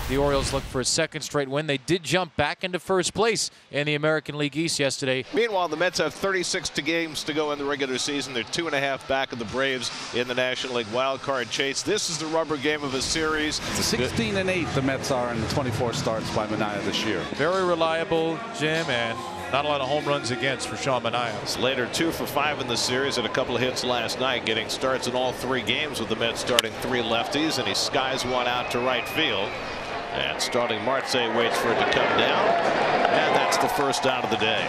The Orioles look for a second straight win. They did jump back into first place in the American League East yesterday. Meanwhile, the Mets have 36 games to go in the regular season. They're 2.5 back of the Braves in the National League wildcard chase. This is the rubber game of a series. 16-8 the Mets are in the 24 starts by Manaea this year. Very reliable, Jim, and not a lot of home runs against for Sean Manaea. Slater 2 for 5 in the series, and a couple of hits last night, getting starts in all 3 games with the Mets starting 3 lefties, and he skies one out to right field. And starting Marte waits for it to come down, and that's the first out of the day.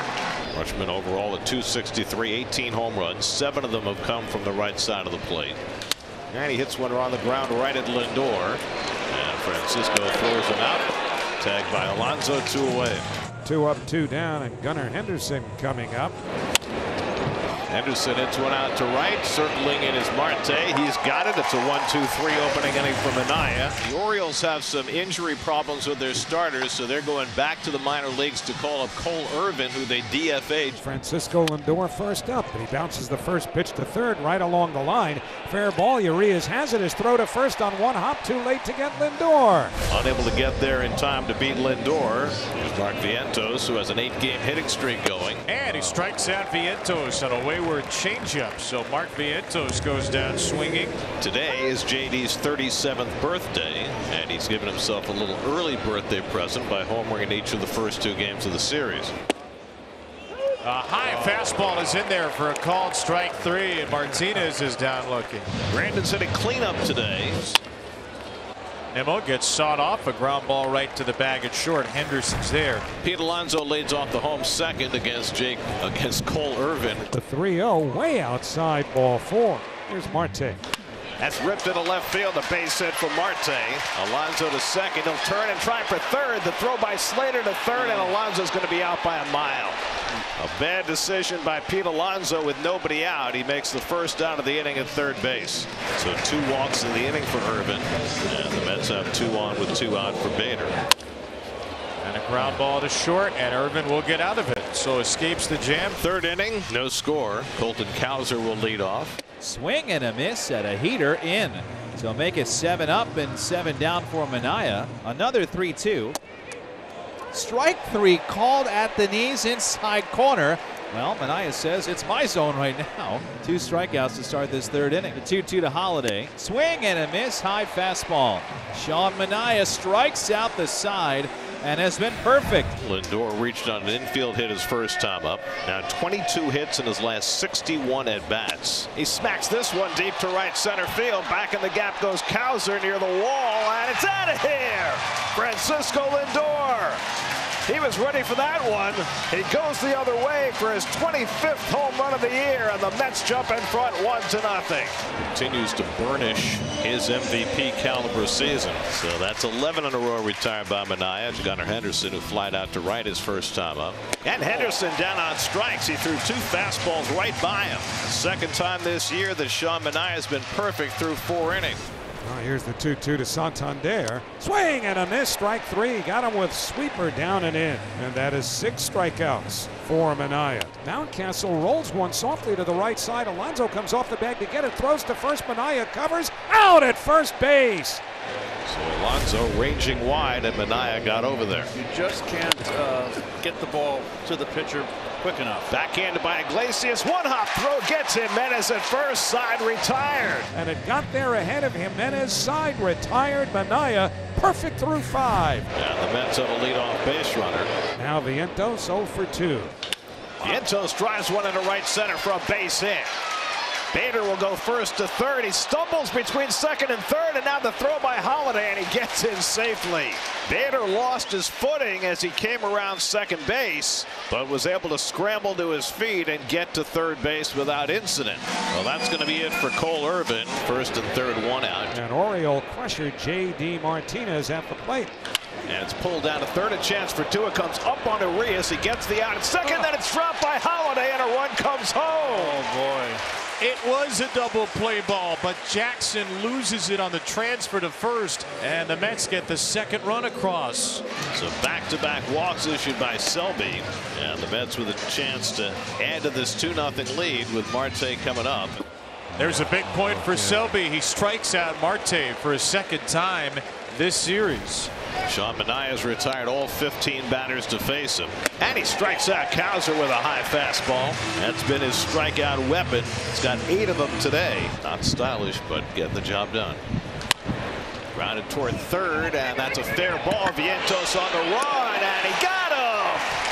Rutschman overall at .263, 18 home runs, 7 of them have come from the right side of the plate. And he hits one on the ground right at Lindor, and Francisco throws him out. Tagged by Alonso, 2 away. 2 up, 2 down, and Gunnar Henderson coming up. Henderson into an out to right, circling in is Marte. He's got it. It's a 1-2-3 opening inning for Manaea. The Orioles have some injury problems with their starters, so they're going back to the minor leagues to call up Cole Irvin, who they DFA'd. Francisco Lindor first up, and he bounces the first pitch to third right along the line. Fair ball. Urias has it. His throw to first on one hop. Too late to get Lindor. Unable to get there in time to beat Lindor. Here's Mark Vientos, who has an 8-game hitting streak going. And he strikes out Vientos on a wayward changeup. So Mark Vientos goes down swinging. Today is JD's 37th birthday, and he's given himself a little early birthday present by homering in each of the first 2 games of the series. A high fastball is in there for a called strike 3, and Martinez is down looking. Brandon's hitting cleanup today. Nimmo gets sawed off, a ground ball right to the bag at short. Henderson's there. Pete Alonso leads off the home second against Cole Irvin. The 3-0 way outside, ball 4. Here's Marte. That's ripped into left field, a base hit for Marte. Alonso to second. He'll turn and try for third. The throw by Slater to third, and Alonso's going to be out by a mile. A bad decision by Pete Alonso with nobody out. He makes the first out of the inning at third base. So 2 walks in the inning for Irvin. And the Mets have 2 on with 2 out for Bader. And a ground ball to short, and Irvin will get out of it. So escapes the jam. 3rd inning, no score. Colton Cowser will lead off. Swing and a miss at a heater in. So make it 7 up and 7 down for Manaea. Another 3-2. Strike 3 called at the knees inside corner. Well, Manaea says it's my zone right now. 2 strikeouts to start this 3rd inning. The 2-2 to Holiday. Swing and a miss, high fastball. Sean Manaea strikes out the side and has been perfect. Lindor reached on an infield hit his first time up. Now 22 hits in his last 61 at bats. He smacks this one deep to right center field. Back in the gap goes Cowser near the wall, and it's out of here. Francisco Lindor. He was ready for that one. He goes the other way for his 25th home run of the year, and the Mets jump in front 1-0. Continues to burnish his MVP caliber season. So that's 11 in a row retired by Manaea. Gunnar Henderson, who flied out to right his first time up. And Henderson down on strikes. He threw 2 fastballs right by him. Second time this year that Sean Manaea has been perfect through 4 innings. Oh, here's the 2-2 to Santander. Swing and a miss, strike 3. Got him with sweeper down and in. And that is 6 strikeouts for Manaea. Mountcastle rolls one softly to the right side. Alonso comes off the bag to get it. Throws to first. Manaea covers. Out at first base. So Alonso ranging wide, and Manaea got over there. You just can't get the ball to the pitcher quick enough. Backhanded by Iglesias. 1-hop throw gets Jimenez at first. Side retired. And it got there ahead of Jimenez. Side retired. Manaea perfect through 5. And the Mets have a leadoff base runner. Now Vientos 0 for 2. Vientos drives one into right center for a base hit. Bader will go first to third. He stumbles between second and third, and now the throw by Holiday, and he gets in safely. Bader lost his footing as he came around second base, but was able to scramble to his feet and get to third base without incident. Well, that's going to be it for Cole Irvin. First and third, 1 out. And Oriole crusher J.D. Martinez at the plate. And it's pulled down to third. A chance for 2. It comes up on Urias. He gets the out at second. Then it's dropped by Holiday, and a run comes home. Oh, boy. It was a double play ball, but Jackson loses it on the transfer to first, and the Mets get the second run across. So back-to-back walks issued by Selby, and the Mets with a chance to add to this 2-0 lead with Marte coming up. There's a big point for Selby. He strikes out Marte for a second time this series. Sean Manaea has retired all 15 batters to face him. And he strikes out Cowser with a high fastball. That's been his strikeout weapon. He's got 8 of them today. Not stylish, but getting the job done. Grounded toward third, and that's a fair ball. Vientos on the run, and he got him!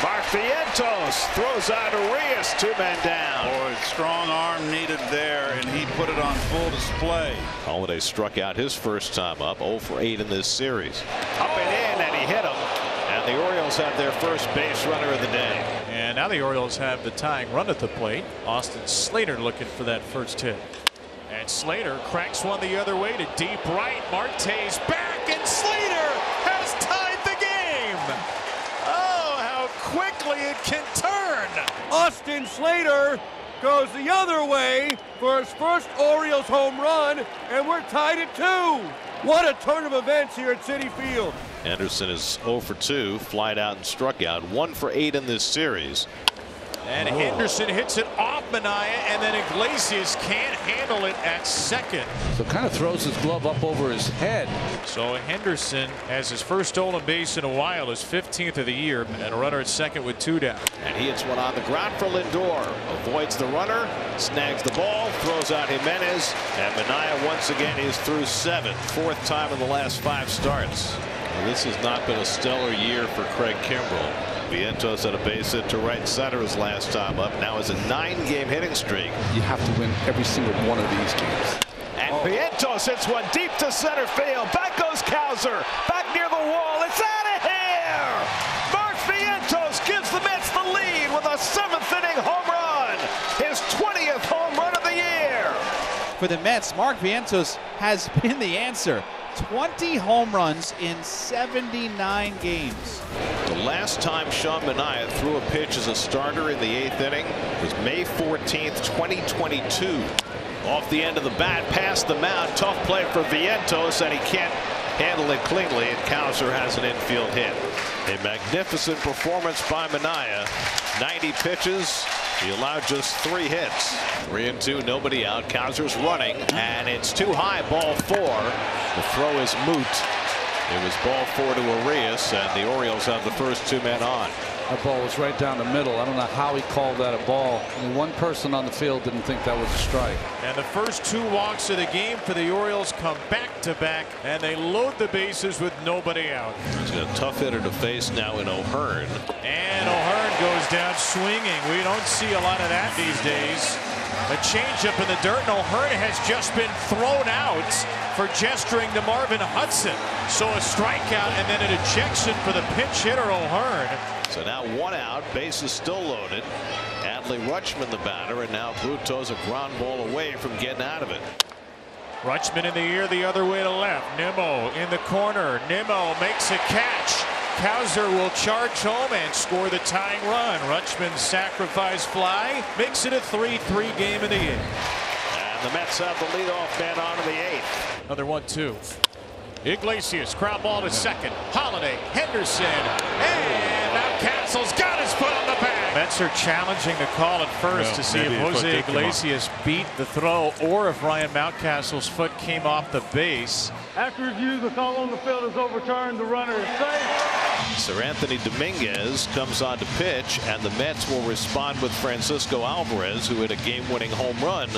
Mark Vientos throws out Arias, 2 men down. Boy, strong arm needed there, and he put it on full display. Holiday struck out his first time up, 0 for 8 in this series. Up and in, and he hit him. And the Orioles have their first base runner of the day. And now the Orioles have the tying run at the plate. Austin Slater looking for that first hit. And Slater cracks one the other way to deep right. Marte's back, and Slater has tied the game. Oh, how quickly it can turn. Austin Slater goes the other way for his first Orioles home run, and we're tied at 2. What a turn of events here at Citi Field. Anderson is 0 for 2, flied out and struck out, 1 for 8 in this series. And Henderson hits it off Manaea, and then Iglesias can't handle it at second. So kind of throws his glove up over his head. So Henderson has his first stolen base in a while, his 15th of the year, and a runner at second with 2 down. And he hits one on the ground for Lindor. Avoids the runner, snags the ball, throws out Jimenez, and Manaea once again is through 7. 4th time in the last 5 starts. Well, this has not been a stellar year for Craig Kimbrell. Vientos had a base hit to right center his last time up. Now is a 9-game hitting streak. You have to win every single one of these games. And Vientos hits one deep to center field. Back goes Cowser. Back near the wall. It's out of here. Mark Vientos gives the Mets the lead with a 7th-inning home run. His 20th home run of the year. For the Mets, Mark Vientos has been the answer. 20 home runs in 79 games. The last time Sean Manaea threw a pitch as a starter in the 8th inning was May 14th, 2022. Off the end of the bat, past the mound. Tough play for Vientos, and he can't handle it cleanly, and Cowser has an infield hit. A magnificent performance by Manaea. 90 pitches. He allowed just 3 hits. 3-2, nobody out. Cowser's running, and it's too high. Ball 4. The throw is moot. It was ball 4 to Arias, and the Orioles have the first 2 men on. That ball was right down the middle. I don't know how he called that a ball. Only one person on the field didn't think that was a strike. And the first 2 walks of the game for the Orioles come back to back, and they load the bases with nobody out. He's got a tough hitter to face now in O'Hearn. And O'Hearn goes down swinging. We don't see a lot of that these days. A changeup in the dirt, and O'Hearn has just been thrown out for gesturing to Marvin Hudson. So a strikeout and then an ejection for the pinch hitter O'Hearn. So now 1 out, base is still loaded. Adley Rutschman the batter, and now Bluto's a ground ball away from getting out of it. Rutschman in the air the other way to left. Nimmo in the corner. Nimmo makes a catch. Cowser will charge home and score the tying run. Rutschman's sacrifice fly makes it a 3-3 game in the 8th. And the Mets have the leadoff man on in the 8th. Another 1-2. Iglesias, ground ball to second. Holiday, Henderson, and now Castle's got his foot on the bag. Mets are challenging the call at first to see if Jose Iglesias beat the throw or if Ryan Mountcastle's foot came off the base. After review, the call on the field is overturned. The runner is safe. Sir Anthony Dominguez comes on to pitch, and the Mets will respond with Francisco Alvarez, who hit a game-winning home run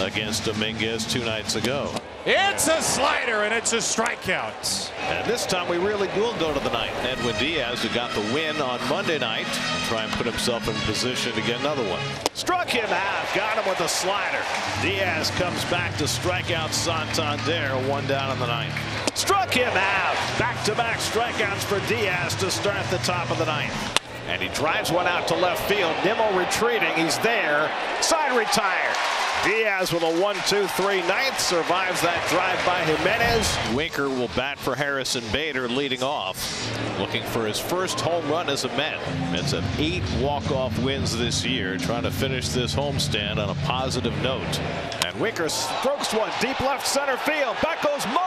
against Dominguez 2 nights ago. It's a slider, and it's a strikeout. And this time we really will go to the 9th. Edwin Diaz, who got the win on Monday night, will try and put himself in position to get another one. Struck him out, got him with a slider. Diaz comes back to strike out Santander, 1 down in the 9th. Struck him out. Back-to-back strikeouts for Diaz to start the top of the 9th. And he drives one out to left field. Nimmo retreating. He's there. Side retired. Diaz with a 1-2-3 9th survives that drive by Jimenez. Winker will bat for Harrison Bader leading off, looking for his first home run as a Met. Mets have 8 walk-off wins this year, trying to finish this homestand on a positive note. And Winker strokes one deep left center field. Back goes Mo.